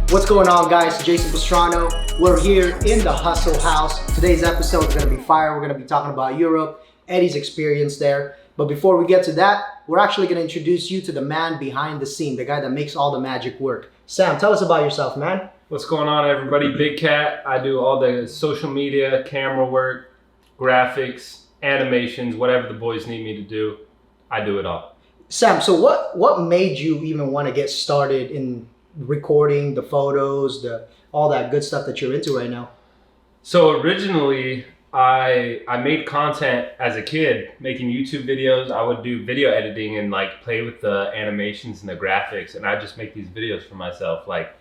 What's going on, guys? Jason Pastrano. We're here in the Hustle House. Today's episode is going to be fire. We're going to be talking about Europe, Eddie's experience there. But before we get to that, we're actually going to introduce you to the man behind the scene, the guy that makes all the magic work. Sam, tell us about yourself, man. What's going on, everybody? Big Cat. I do all the social media, camera work, graphics, animations, whatever the boys need me to do. I do it all. Sam, so what made you even want to get started in recording the photos, all that good stuff that you're into right now? So originally, I made content as a kid, making YouTube videos. I would do video editing and like play with the animations and the graphics, and I'd just make these videos for myself, like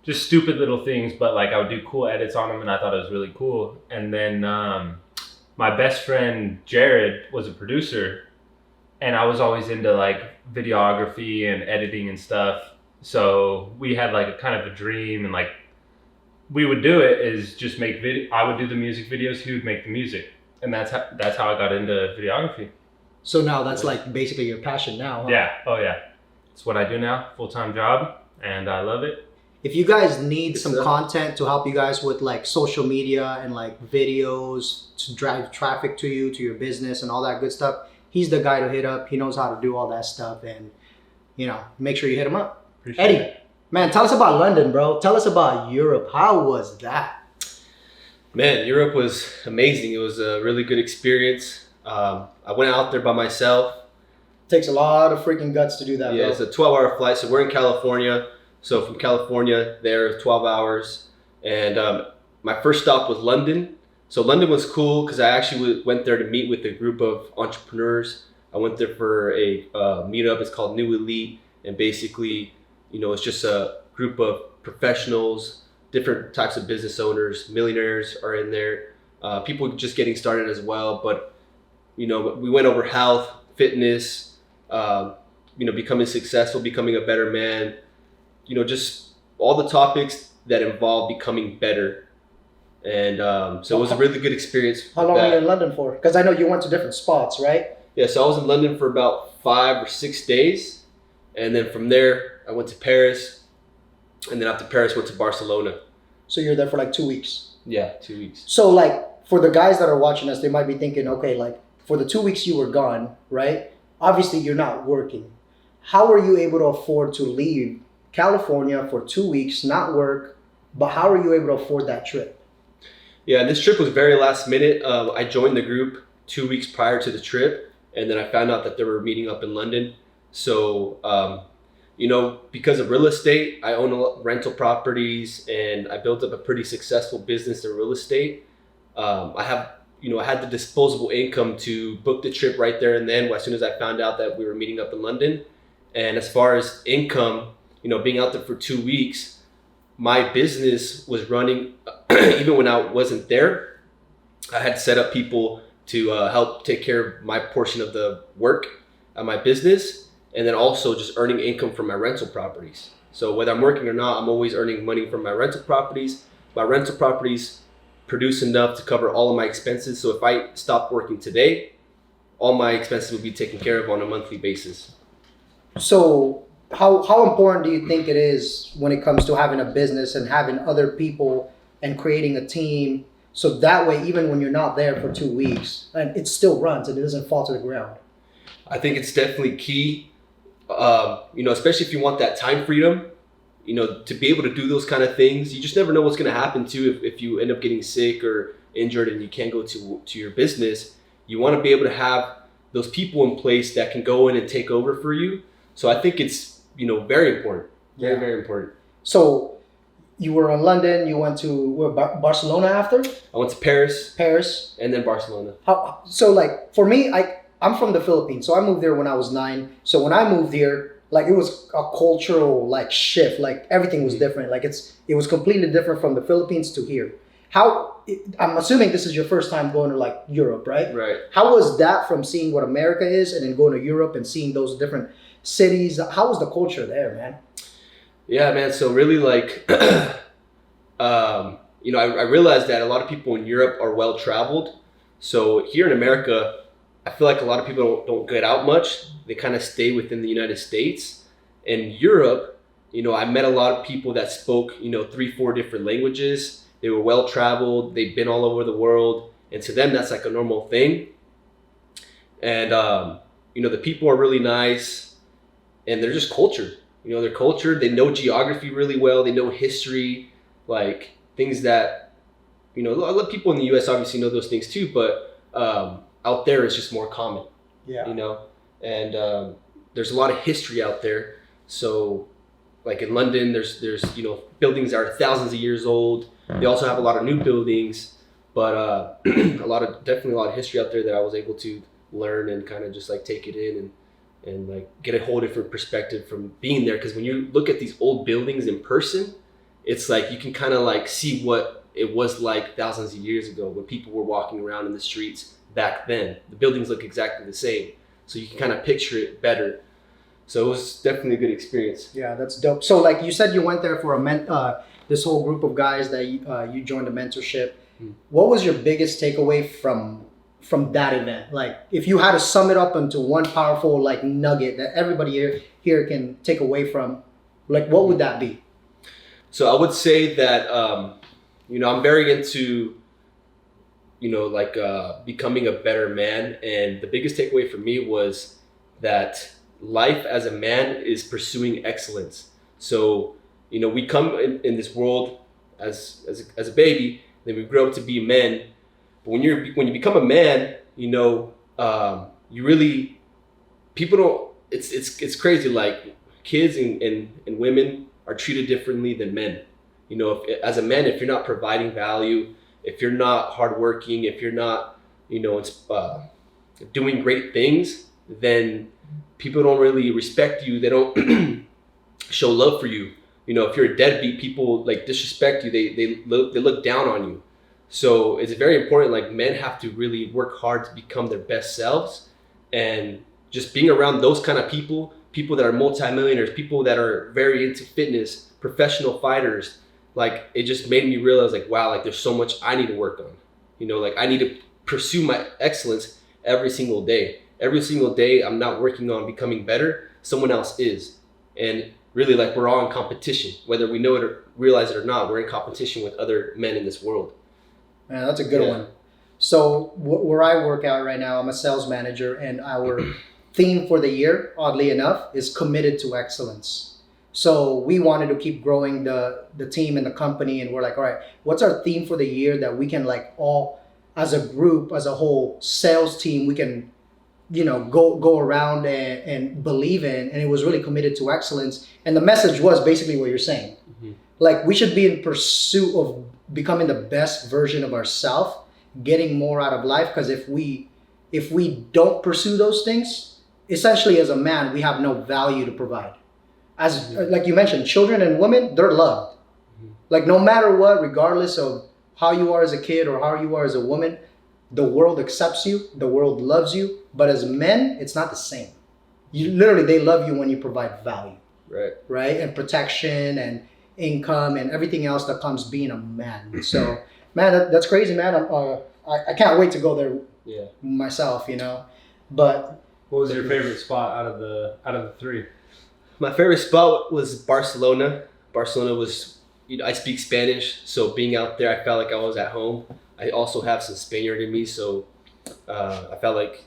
just stupid little things, but like I would do cool edits on them, and I thought it was really cool. And then my best friend Jared was a producer, and I was always into like videography and editing and stuff. So we had like a kind of a dream, and like we would do it is just make video. I would do the music videos, he would make the music, and that's how I got into videography. So now that's like basically your passion now, huh? Yeah. Oh yeah. It's what I do now, full-time job, and I love it. If you guys need some content to help you guys with like social media and like videos to drive traffic to you, to your business and all that good stuff, he's the guy to hit up. He knows how to do all that stuff, and make sure you hit him up. Appreciate Eddie, it. man, tell us about London, bro. Tell us about Europe. How was that? Man, Europe was amazing. It was a really good experience. I went out there by myself. Takes a lot of freaking guts to do that, Yeah, bro. it's a 12-hour flight. So we're in California. So from California, there 12 hours. And my first stop was London. So London was cool because I actually went there to meet with a group of entrepreneurs. I went there for a meetup. It's called New Elite. And basically, it's just a group of professionals, different types of business owners, millionaires are in there, people just getting started as well. But, we went over health, fitness, becoming successful, becoming a better man, just all the topics that involve becoming better. And so it was a really good experience. How long were you in London for? Because I know you went to different spots, right? Yeah, so I was in London for about 5 or 6 days. And then from there, I went to Paris. And then after Paris, went to Barcelona. So you're there for like 2 weeks. Yeah, 2 weeks. So like for the guys that are watching us, they might be thinking, okay, like for the 2 weeks you were gone, right? Obviously you're not working. How were you able to afford to leave California for 2 weeks, not work, but how are you able to afford that trip? Yeah, this trip was very last minute. I joined the group 2 weeks prior to the trip, and then I found out that they were meeting up in London. So, because of real estate, I own a lot of rental properties, and I built up a pretty successful business in real estate. I had the disposable income to book the trip right there and then as soon as I found out that we were meeting up in London. And as far as income, being out there for 2 weeks, my business was running even when I wasn't there. I had set up people to help take care of my portion of the work at my business, and then also just earning income from my rental properties. So whether I'm working or not, I'm always earning money from my rental properties. My rental properties produce enough to cover all of my expenses. So if I stopped working today, all my expenses would be taken care of on a monthly basis. So how important do you think it is when it comes to having a business and having other people and creating a team, so that way even when you're not there for 2 weeks, and it still runs and it doesn't fall to the ground? I think it's definitely key, especially if you want that time freedom, to be able to do those kind of things. You just never know what's going to happen too if you end up getting sick or injured and you can't go to your business. You want to be able to have those people in place that can go in and take over for you. So I think it's, very important. Very, very important. So you were in London, you went to Barcelona after? I went to Paris. Paris. And then Barcelona. So like for me, I'm from the Philippines, so I moved there when I was 9. So when I moved here, like it was a cultural like shift, like everything was different. Like it was completely different from the Philippines to here. I'm assuming this is your first time going to like Europe, right? Right. How was that from seeing what America is and then going to Europe and seeing those different cities? How was the culture there, man? Yeah, man. So really like, I realized that a lot of people in Europe are well traveled. So here in America, I feel like a lot of people don't get out much. They kind of stay within the United States. In Europe, I met a lot of people that spoke, 3-4 different languages. They were well traveled. They've been all over the world. And to them, that's like a normal thing. And, the people are really nice and they're just cultured. They're cultured. They know geography really well. They know history, like things that, a lot of people in the US obviously know those things too, but out there it's just more common, and there's a lot of history out there. So like in London, there's buildings that are thousands of years old. They also have a lot of new buildings, but definitely a lot of history out there that I was able to learn and kind of just like take it in and like get a whole different perspective from being there. Because when you look at these old buildings in person, it's like you can kind of like see what it was like thousands of years ago when people were walking around in the streets back then. The buildings look exactly the same, so you can kind of picture it better. So it was definitely a good experience. Yeah, that's dope. So like you said, you went there for this whole group of guys that you joined the mentorship. What was your biggest takeaway from that event? Like if you had to sum it up into one powerful like nugget that everybody here can take away from, like what would that be? So I would say that I'm very into becoming a better man, and the biggest takeaway for me was that life as a man is pursuing excellence. So we come in this world as a baby, then we grow up to be men. But when you become a man, you really, people don't. It's crazy. Like kids and women are treated differently than men. As a man, if you're not providing value, if you're not hardworking, if you're not, doing great things, then people don't really respect you. They don't show love for you. If you're a deadbeat, people like disrespect you. They look down on you. So it's very important. Like men have to really work hard to become their best selves, and just being around those kind of people that are multimillionaires, people that are very into fitness, professional fighters. Like it just made me realize like, wow, like there's so much I need to work on. Like I need to pursue my excellence every single day. Every single day I'm not working on becoming better, someone else is. And really like we're all in competition, whether we know it or realize it or not. We're in competition with other men in this world. Man, that's a good one. So where I work out right now, I'm a sales manager, and our theme for the year, oddly enough, is committed to excellence. So we wanted to keep growing the team and the company, and we're like, all right, what's our theme for the year that we can like all as a group, as a whole sales team, we can go around and believe in. And it was really committed to excellence. And the message was basically what you're saying. Mm-hmm. Like we should be in pursuit of becoming the best version of ourselves, getting more out of life. Because if we don't pursue those things, essentially as a man, we have no value to provide. As like you mentioned, children and women, they're loved. Mm-hmm. Like no matter what, regardless of how you are as a kid or how you are as a woman, the world accepts you, the world loves you. But as men, it's not the same. They love you when you provide value. Right? And protection and income and everything else that comes being a man. So, man, that's crazy, man. I can't wait to go there myself, But what was your favorite spot out of the three? My favorite spot was Barcelona. Barcelona was, I speak Spanish, so being out there, I felt like I was at home. I also have some Spaniard in me, so I felt like,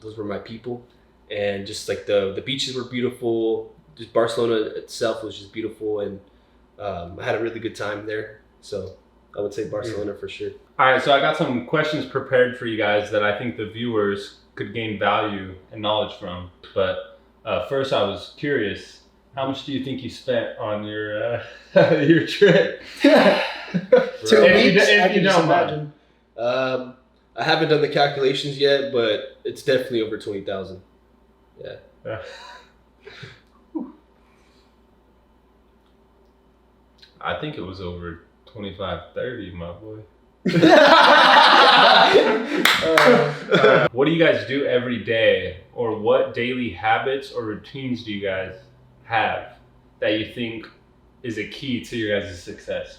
those were my people. And just like the beaches were beautiful. Just Barcelona itself was just beautiful, and I had a really good time there. So I would say Barcelona for sure. All right, so I got some questions prepared for you guys that I think the viewers could gain value and knowledge from. But first, I was curious, how much do you think you spent on your your trip? 2 weeks. If you don't mind. I haven't done the calculations yet, but it's definitely over 20,000. Yeah. I think it was over 25, 30, my boy. What do you guys do every day, or what daily habits or routines do you guys have that you think is a key to your guys' success?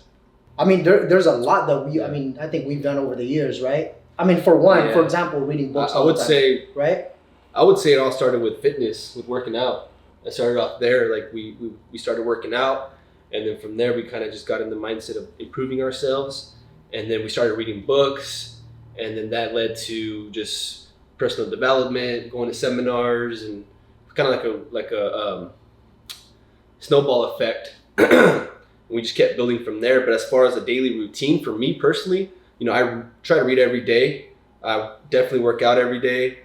I mean, there's a lot that I think we've done over the years, right? I mean, for one, for example, reading books. I would say right? I would say it all started with fitness, with working out. I started off there. Like we started working out, and then from there we kind of just got in the mindset of improving ourselves, and then we started reading books, and then that led to just personal development, going to seminars, and kind of like a snowball effect. We just kept building from there. But as far as a daily routine for me personally, I try to read every day. I definitely work out every day,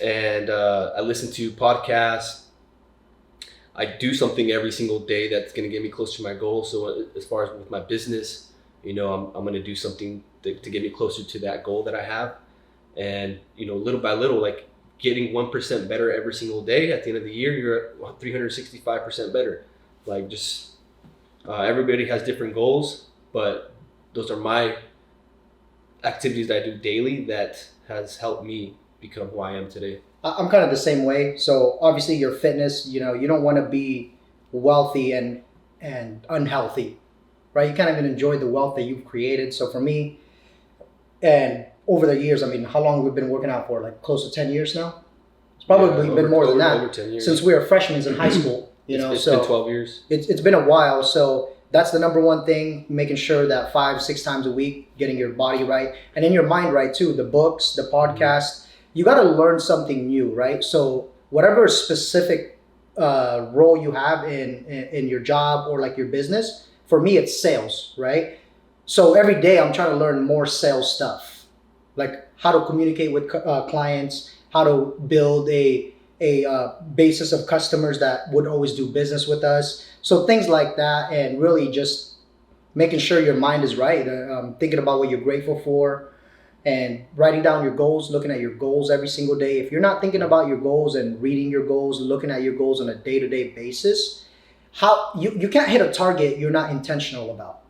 and I listen to podcasts. I do something every single day that's going to get me closer to my goal. So as far as with my business, I'm going to do something to get me closer to that goal that I have. And, little by little, like getting 1% better every single day. At the end of the year, you're at 365% better. Like just everybody has different goals, but those are my activities that I do daily that has helped me become who I am today. I'm kind of the same way. So obviously your fitness, you don't want to be wealthy and unhealthy, right? You can't even enjoy the wealth that you've created. So for me, and over the years, I mean, how long we've been working out for? Like close to 10 years now? It's probably been more than that. Over 10 years. Since we were freshmen in high school, It's been 12 years. It's been a while. So that's the number one thing, making sure that 5-6 times a week, getting your body right and in your mind right too. The books, the podcast, you got to learn something new, right? So whatever specific role you have in your job or like your business, for me, it's sales, right? So every day I'm trying to learn more sales stuff, like how to communicate with clients, how to build a basis of customers that would always do business with us. So things like that, and really just making sure your mind is right, thinking about what you're grateful for, and writing down your goals, looking at your goals every single day. If you're not thinking about your goals and reading your goals, looking at your goals on a day-to-day basis, how you can't hit a target you're not intentional about,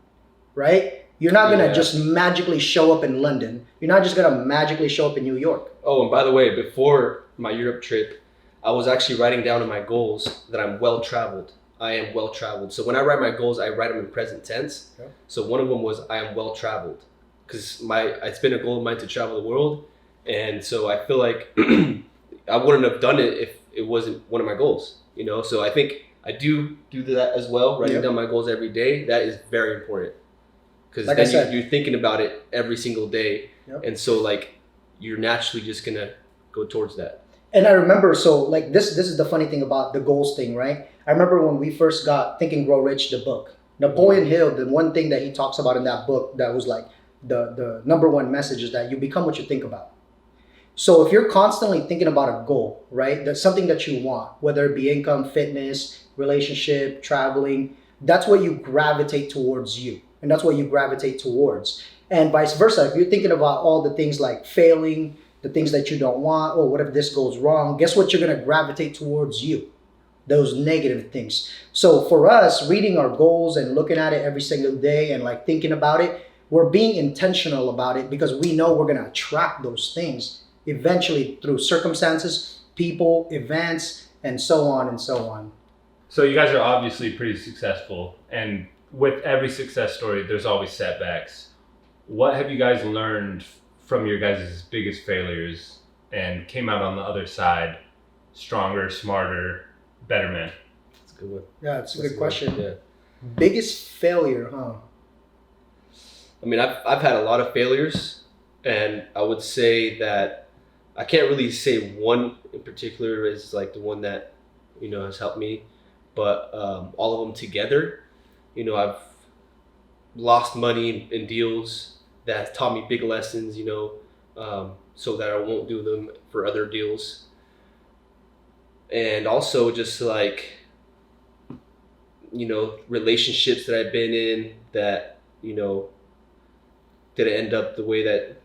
right? You're not going to just magically show up in London. You're not just going to magically show up in New York. Oh, and by the way, before my Europe trip, I was actually writing down in my goals that I'm well-traveled. I am well-traveled. So when I write my goals, I write them in present tense. Okay. So one of them was I am well-traveled, because it's been a goal of mine to travel the world. And so I feel like I wouldn't have done it if it wasn't one of my goals, So I think I do that as well, writing down my goals every day. That is very important. Because like then you're thinking about it every single day. Yep. And so like you're naturally just going to go towards that. And I remember, so like this is the funny thing about the goals thing, right? I remember when we first got Think and Grow Rich, the book. Napoleon Hill, the one thing that he talks about in that book that was like the number one message is that you become what you think about. So if you're constantly thinking about a goal, right? That's something that you want, whether it be income, fitness, relationship, traveling, that's what you gravitate towards you. And that's what you gravitate towards. And vice versa, if you're thinking about all the things like failing, the things that you don't want, or what if this goes wrong, guess what? You're going to gravitate towards you, those negative things. So for us, reading our goals and looking at it every single day and like thinking about it, we're being intentional about it because we know we're going to attract those things eventually through circumstances, people, events, and so on and so on. So you guys are obviously pretty successful, and with every success story, there's always setbacks. What have you guys learned from your guys' biggest failures and came out on the other side stronger, smarter, better men? That's a good one. Yeah, it's a good question. Yeah. Biggest failure, huh? I mean, I've had a lot of failures, and I would say that I can't really say one in particular is like the one that, has helped me, but all of them together, I've lost money in deals that has taught me big lessons, so that I won't do them for other deals. And also just like, relationships that I've been in that, didn't end up the way that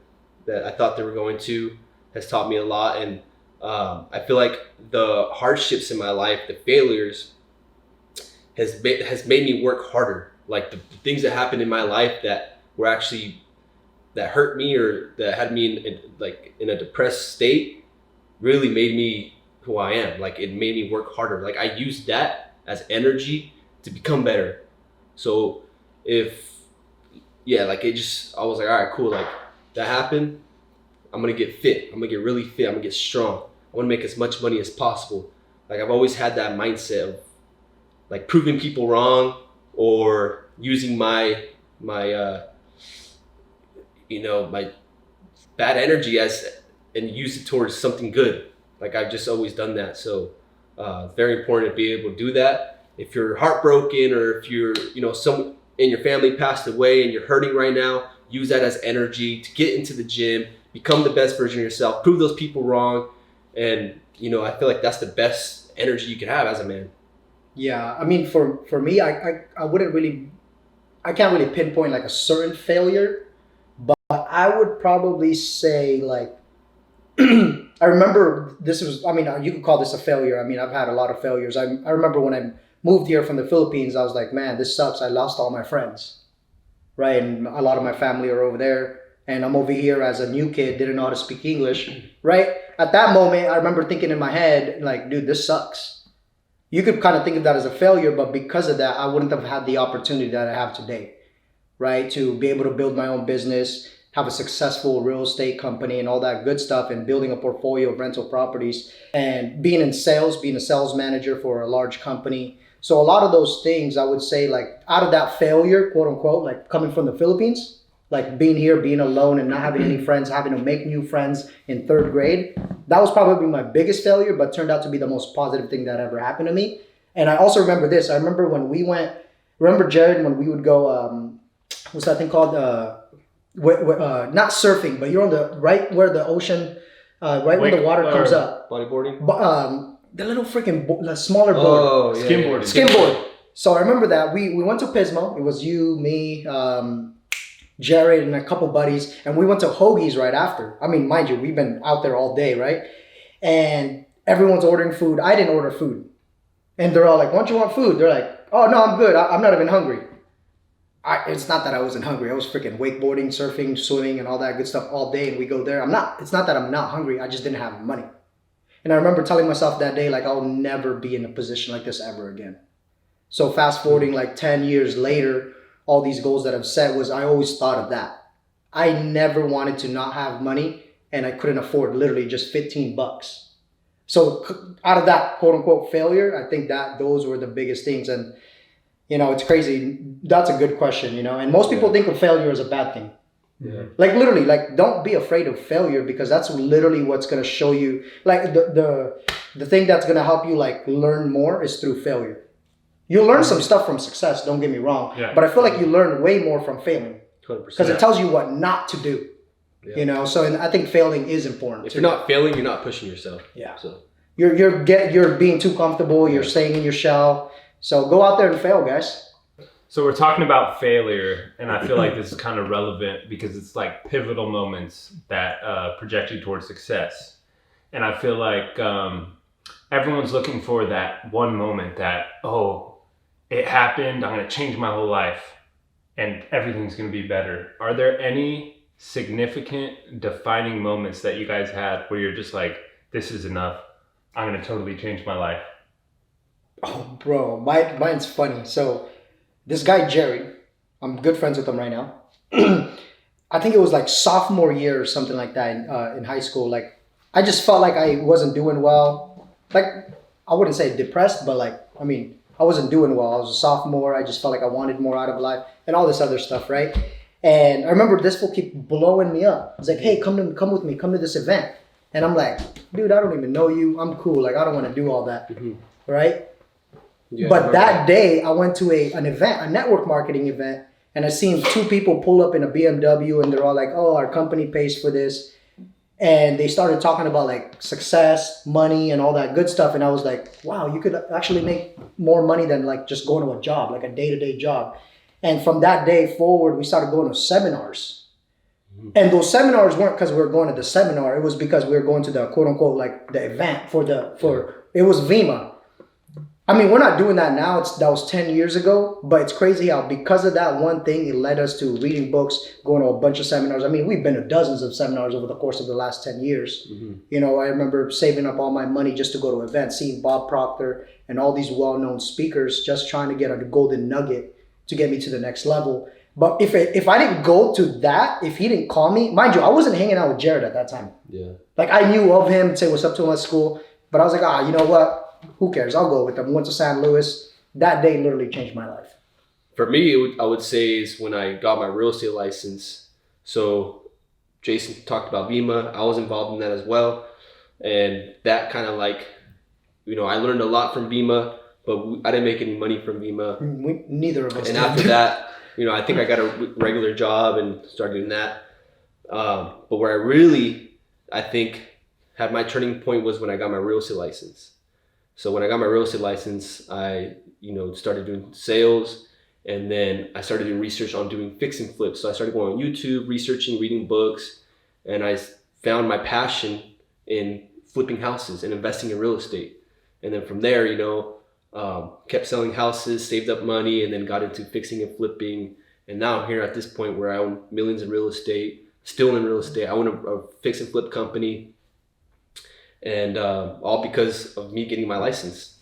I thought they were going to, has taught me a lot. And I feel like the hardships in my life, the failures, has made me work harder. Like the things that happened in my life that were actually, that hurt me or that had me in a depressed state, really made me who I am. Like it made me work harder. Like I used that as energy to become better. So I was like, all right, cool. Like that happened. I'm going to get fit. I'm going to get really fit. I'm going to get strong. I want to make as much money as possible. Like I've always had that mindset of like proving people wrong or using my my bad energy and use it towards something good. Like I've just always done that. So very important to be able to do that. If you're heartbroken or if you're, some in your family passed away and you're hurting right now, use that as energy to get into the gym, become the best version of yourself, prove those people wrong. And, I feel like that's the best energy you can have as a man. Yeah. I mean, for me, I can't really pinpoint like a certain failure, but I would probably say like, I remember you could call this a failure. I mean, I've had a lot of failures. I remember when I moved here from the Philippines, I was like, man, this sucks. I lost all my friends, right? And a lot of my family are over there. And I'm over here as a new kid, didn't know how to speak English, right? At that moment, I remember thinking in my head, like, dude, this sucks. You could kind of think of that as a failure, but because of that, I wouldn't have had the opportunity that I have today, right? To be able to build my own business, have a successful real estate company and all that good stuff, and building a portfolio of rental properties and being in sales, being a sales manager for a large company. So a lot of those things, I would say, like out of that failure, quote unquote, like coming from the Philippines, like being here, being alone and not having any friends, having to make new friends in third grade, that was probably my biggest failure, but turned out to be the most positive thing that ever happened to me. And I also remember this. I remember when we went, Jared, when we would go, what's that thing called? Not surfing, but you're on the right where the ocean, right where the water comes up. Bodyboarding? The little freaking the smaller board. Oh, yeah. Skimboard. So I remember that we went to Pismo. It was you, me, Jared, and a couple buddies, and we went to Hoagie's right after. I mean, mind you, we've been out there all day, right? And everyone's ordering food. I didn't order food, and they're all like, "Why don't you want food?" They're like, "Oh no, I'm good. I'm not even hungry." It's not that I wasn't hungry. I was freaking wakeboarding, surfing, swimming, and all that good stuff all day. And we go there. It's not that I'm not hungry. I just didn't have money. And I remember telling myself that day, like, I'll never be in a position like this ever again. So fast forwarding like 10 years later, all these goals that I've set I always thought of that. I never wanted to not have money, and I couldn't afford literally just $15. So out of that quote unquote failure, I think that those were the biggest things. And it's crazy. That's a good question, and most people think of failure as a bad thing. Yeah. Like literally, like don't be afraid of failure, because that's literally what's going to show you, like the thing that's going to help you like learn more is through failure. You learn some stuff from success, don't get me wrong, but I feel like you learn way more from failing, 100%. because it tells you what not to do. Yeah. So and I think failing is important. If you're not failing, you're not pushing yourself. Yeah. So you're being too comfortable, you're staying in your shell. So go out there and fail, guys. So we're talking about failure, and I feel like this is kind of relevant because it's like pivotal moments that project you towards success. And I feel like everyone's looking for that one moment that, oh, it happened, I'm going to change my whole life, and everything's going to be better. Are there any significant defining moments that you guys had where you're just like, this is enough, I'm going to totally change my life? Oh, bro, mine's funny. So this guy, Jerry, I'm good friends with him right now. I think it was like sophomore year or something like that in high school. Like, I just felt like I wasn't doing well. Like, I wouldn't say depressed, but like, I wasn't doing well. I was a sophomore. I just felt like I wanted more out of life and all this other stuff, right? And I remember this fool keep blowing me up. He's like, hey, come with me, come to this event. And I'm like, dude, I don't even know you. I'm cool. Like, I don't want to do all that, right? Yeah, but that day, I went to an event, a network marketing event, and I seen two people pull up in a BMW, and they're all like, oh, our company pays for this. And they started talking about like success, money, and all that good stuff. And I was like, wow, you could actually make more money than like just going to a job, like a day-to-day job. And from that day forward, we started going to seminars. And those seminars weren't because we were going to the seminar. It was because we were going to the quote unquote, like the event it was VIMA. We're not doing that now. That was 10 years ago, but it's crazy how because of that one thing, it led us to reading books, going to a bunch of seminars. We've been to dozens of seminars over the course of the last 10 years. I remember saving up all my money just to go to events, seeing Bob Proctor and all these well-known speakers, just trying to get a golden nugget to get me to the next level. But if I didn't go to that, if he didn't call me, mind you, I wasn't hanging out with Jared at that time. Yeah. Like I knew of him, say what's up to him at school, but I was like, you know what? who cares? I'll go with them. Went to San Luis. That day literally changed my life. For me, I would say is when I got my real estate license. So Jason talked about Vima. I was involved in that as well. And that kind of like, I learned a lot from Vima, but I didn't make any money from Vima. Neither of us And did. after that, I think I got a regular job and started doing that. But where I really, I think, had my turning point was when I got my real estate license. So when I got my real estate license, I, started doing sales, and then I started doing research on doing fix and flips. So I started going on YouTube, researching, reading books, and I found my passion in flipping houses and investing in real estate. And then from there, kept selling houses, saved up money, and then got into fixing and flipping. And now I'm here at this point where I own millions in real estate, still in real estate. I own a fix and flip company, and all because of me getting my license.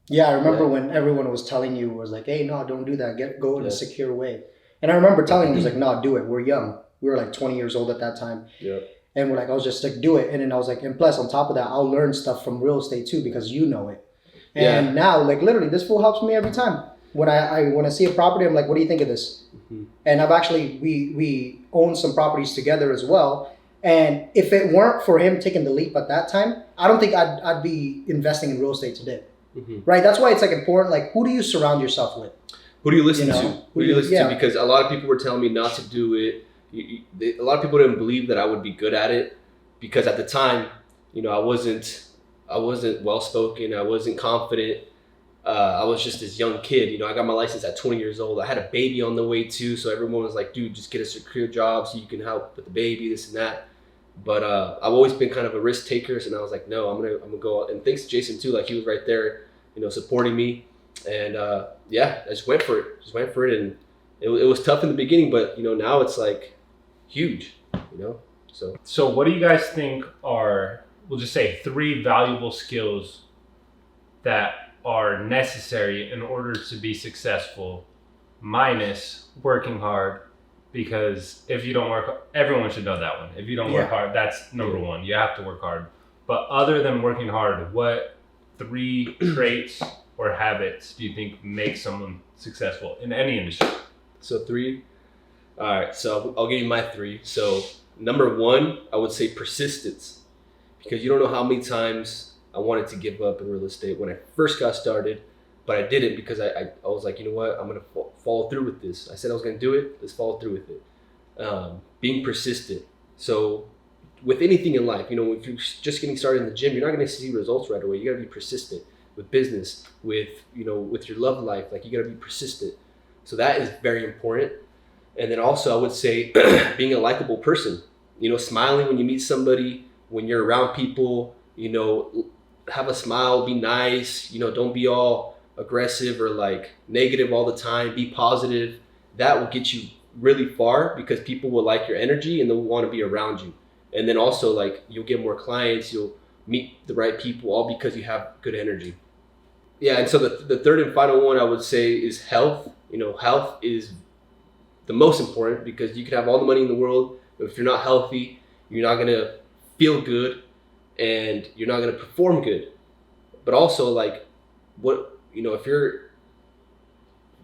Yeah, I remember when everyone was telling you, was like, hey, no, don't do that. Go in a secure way. And I remember telling you, was like, no, do it. We're young. We were like 20 years old at that time. Yeah. And we're like, I was just like, do it. And then I was like, and plus on top of that, I'll learn stuff from real estate too, because you know it. And now, like literally, this fool helps me every time. When I see a property, I'm like, what do you think of this? Mm-hmm. And I've actually, we own some properties together as well. And if it weren't for him taking the leap at that time, I don't think I'd be investing in real estate today. Mm-hmm. Right? That's why it's like important. Like, who do you surround yourself with? Who do you listen to? Who do you listen to? Because a lot of people were telling me not to do it. A lot of people didn't believe that I would be good at it, because at the time, I wasn't well spoken. I wasn't confident. I was just this young kid. I got my license at 20 years old. I had a baby on the way too, so everyone was like, "Dude, just get a secure job so you can help with the baby, this and that." But I've always been kind of a risk taker, and I was like, "No, I'm gonna go out." And thanks to Jason too, like he was right there, supporting me. And I just went for it. And it was tough in the beginning, but now it's like huge. So what do you guys think are, we'll just say, 3 valuable skills that are necessary in order to be successful, minus working hard? Because if you don't work, everyone should know that one. If you don't work hard, that's number one. You have to work hard. But other than working hard, what 3 traits or habits do you think make someone successful in any industry? So 3. All right. So I'll give you my 3. So number 1, I would say persistence, because you don't know how many times I wanted to give up in real estate when I first got started, but I didn't, because I was like, you know what, I'm going to follow through with this. I said I was going to do it. Let's follow through with it. Being persistent. So with anything in life, if you're just getting started in the gym, you're not going to see results right away. You got to be persistent with business, with your love life. Like, you got to be persistent. So that is very important. And then also I would say being a likable person, smiling when you meet somebody, when you're around people, have a smile, be nice, don't be all aggressive or like negative all the time. Be positive. That will get you really far, because people will like your energy and they'll want to be around you. And then also, like, you'll get more clients, you'll meet the right people, all because you have good energy. Yeah, and so the third and final one I would say is health. Health is the most important, because you can have all the money in the world, but if you're not healthy, you're not going to feel good and you're not going to perform good. But also, like, if you're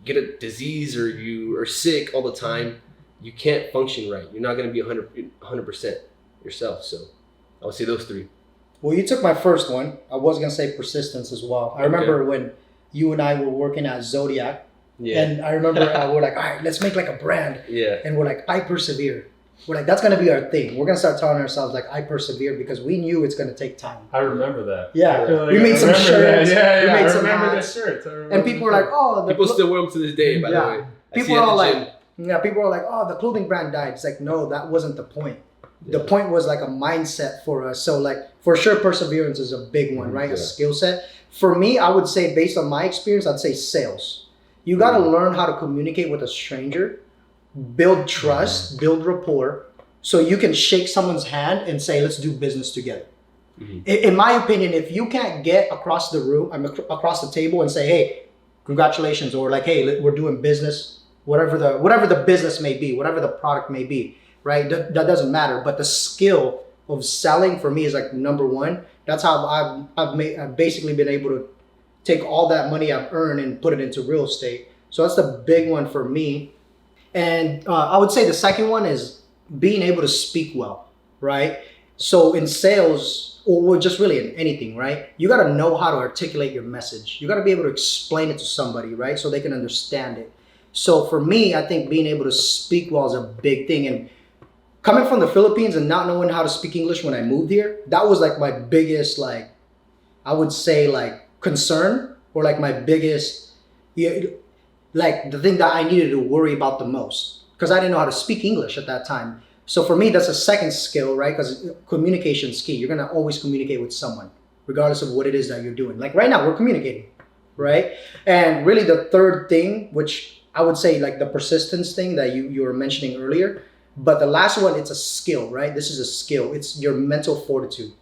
get a disease or you are sick all the time, you can't function right. You're not going to be 100% yourself. So I would say those 3. Well, you took my first one. I was going to say persistence as well. I remember when you and I were working at Zodiac. Yeah. And I remember we're like, all right, let's make like a brand. Yeah. And we're like, I persevere. We're like, that's going to be our thing. We're going to start telling ourselves, like, I persevere, because we knew it's going to take time. I remember that. Yeah. We made some shirts. Yeah. We made some remember hats. the shirts. And people were like, oh. People still wear them to this day, by the way. People are like, people are like, oh, the clothing brand died. It's like, no, that wasn't the point. The point was like a mindset for us. So like, for sure, perseverance is a big one, right? A skill set. For me, I would say, based on my experience, I'd say sales. You got to learn how to communicate with a stranger, build trust, build rapport, so you can shake someone's hand and say, let's do business together. Mm-hmm. In my opinion, if you can't get across the room, across the table and say, hey, congratulations, or like, hey, we're doing business, whatever the business may be, whatever the product may be, right? That doesn't matter. But the skill of selling for me is like number one. That's how I've basically been able to take all that money I've earned and put it into real estate. So that's the big one for me. And I would say the second one is being able to speak well, right? So in sales, or just really in anything, right? You got to know how to articulate your message. You got to be able to explain it to somebody, right? So they can understand it. So for me, I think being able to speak well is a big thing. And coming from the Philippines and not knowing how to speak English when I moved here, that was like my biggest, like, I would say like concern, or like my biggest, like the thing that I needed to worry about the most, because I didn't know how to speak English at that time. So for me, that's a second skill, right? Because communication is key. You're going to always communicate with someone, regardless of what it is that you're doing. Like right now, we're communicating, right? And really the third thing, which I would say like the persistence thing that you were mentioning earlier, but the last one, it's a skill, right? This is a skill. It's your mental fortitude.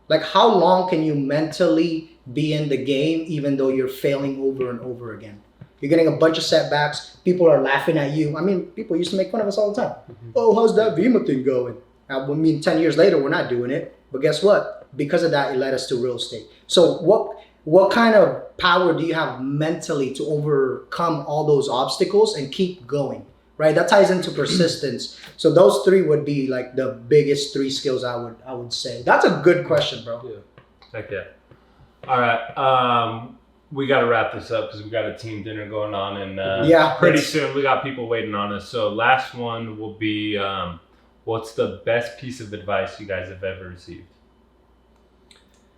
Like how long can you mentally be in the game even though you're failing over and over again? You're getting a bunch of setbacks. People are laughing at you. I mean, people used to make fun of us all the time. Oh, how's that Vima thing going? Now, I mean, 10 years later, we're not doing it. But guess what? Because of that, it led us to real estate. So what kind of power do you have mentally to overcome all those obstacles and keep going, right? That ties into persistence. So those three would be like the biggest three skills I would say. That's a good question, bro. Yeah. Heck yeah. All right. We got to wrap this up because we got a team dinner going on, and pretty soon we got people waiting on us. So last one will be, what's the best piece of advice you guys have ever received?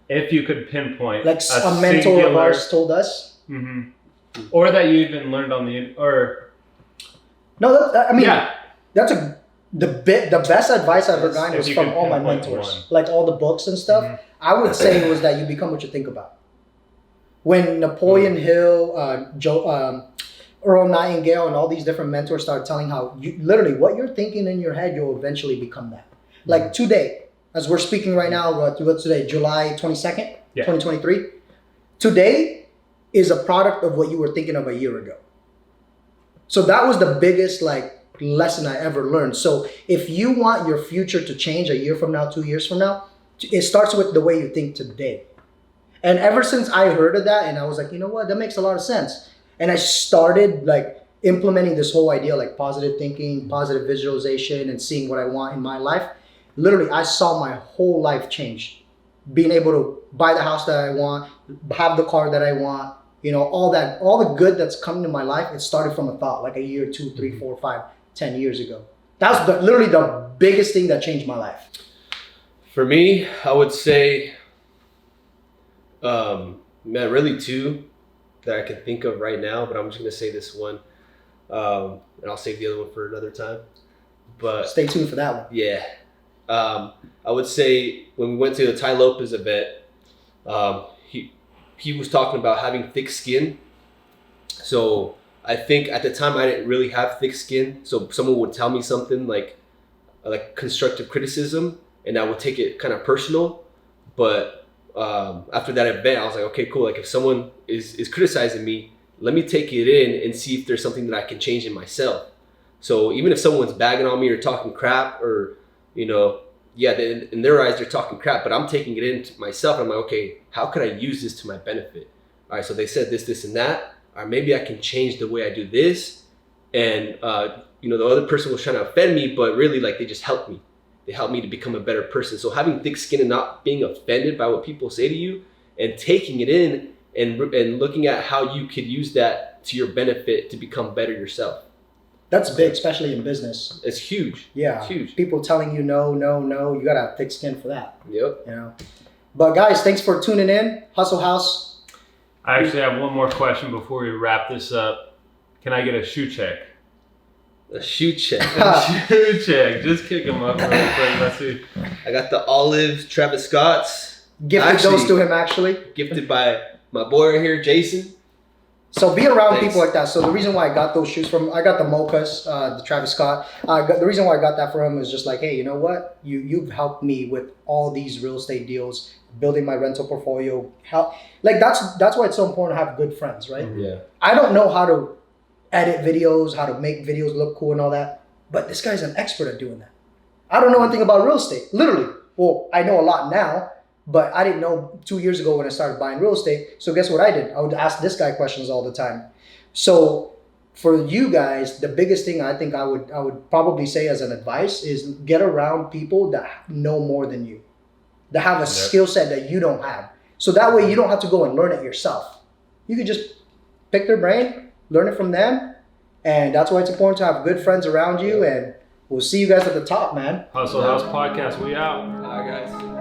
If you could pinpoint, like a mentor of ours told us, or that you even learned on that's the best advice I've ever gotten was from all my mentors, like all the books and stuff. I would say it was that you become what you think about. When Napoleon Hill, Earl Nightingale, and all these different mentors started telling how you literally what you're thinking in your head, you'll eventually become that. Like today, as we're speaking right now, what's today, July 22nd, 2023. Today is a product of what you were thinking of a year ago. So that was the biggest like lesson I ever learned. So if you want your future to change a year from now, 2 years from now, it starts with the way you think today. And ever since I heard of that, and I was like, you know what, that makes a lot of sense. And I started like implementing this whole idea, like positive thinking, positive visualization, and seeing what I want in my life. Literally, I saw my whole life change. Being able to buy the house that I want, have the car that I want, you know, all the good that's coming to my life, it started from a thought, like a year, 2, 3, 4, 5, 10 years ago. That was literally the biggest thing that changed my life. For me, I would say, really two that I can think of right now, but I'm just going to say this one, and I'll save the other one for another time. But stay tuned for that one. Yeah. I would say when we went to the Ty Lopez event, he was talking about having thick skin. So I think at the time I didn't really have thick skin. So someone would tell me something like constructive criticism, and I would take it kind of personal. But after that event, I was like, okay, cool. Like if someone is criticizing me, let me take it in and see if there's something that I can change in myself. So even if someone's bagging on me or talking crap, or, you know, in their eyes, they're talking crap, but I'm taking it into myself. I'm like, okay, how could I use this to my benefit? All right, so they said this, and that, or maybe I can change the way I do this. And, you know, the other person was trying to offend me, but really like they just helped me. They helped me to become a better person. So having thick skin and not being offended by what people say to you and taking it in and looking at how you could use that to your benefit to become better yourself. That's big, especially in business. It's huge. Yeah. It's huge. People telling you no, you gotta have thick skin for that. Yep. You know. But guys, thanks for tuning in. Hustle House. I actually have one more question before we wrap this up. Can I get a shoe check? A shoe check. A shoe check. Just kick them up real quick. Let's see. I got the olive Travis Scott's. Gifted those to him, actually. Gifted by my boy right here, Jason. So be around people like that. So the reason why I got those shoes I got the Mochas, the Travis Scott. The reason why I got that for him is just like, hey, you know what? You've helped me with all these real estate deals, building my rental portfolio. That's why it's so important to have good friends, right? Yeah. I don't know how to edit videos, how to make videos look cool and all that, but this guy's an expert at doing that. I don't know anything about real estate, literally. Well, I know a lot now, but I didn't know 2 years ago when I started buying real estate. So guess what I did? I would ask this guy questions all the time. So for you guys, the biggest thing I think I would probably say as an advice is get around people that know more than you, that have a skill set that you don't have. So that way you don't have to go and learn it yourself. You could just pick their brain, learn it from them. And that's why it's important to have good friends around you. And we'll see you guys at the top, man. Hustle House Podcast, we out. All right, guys.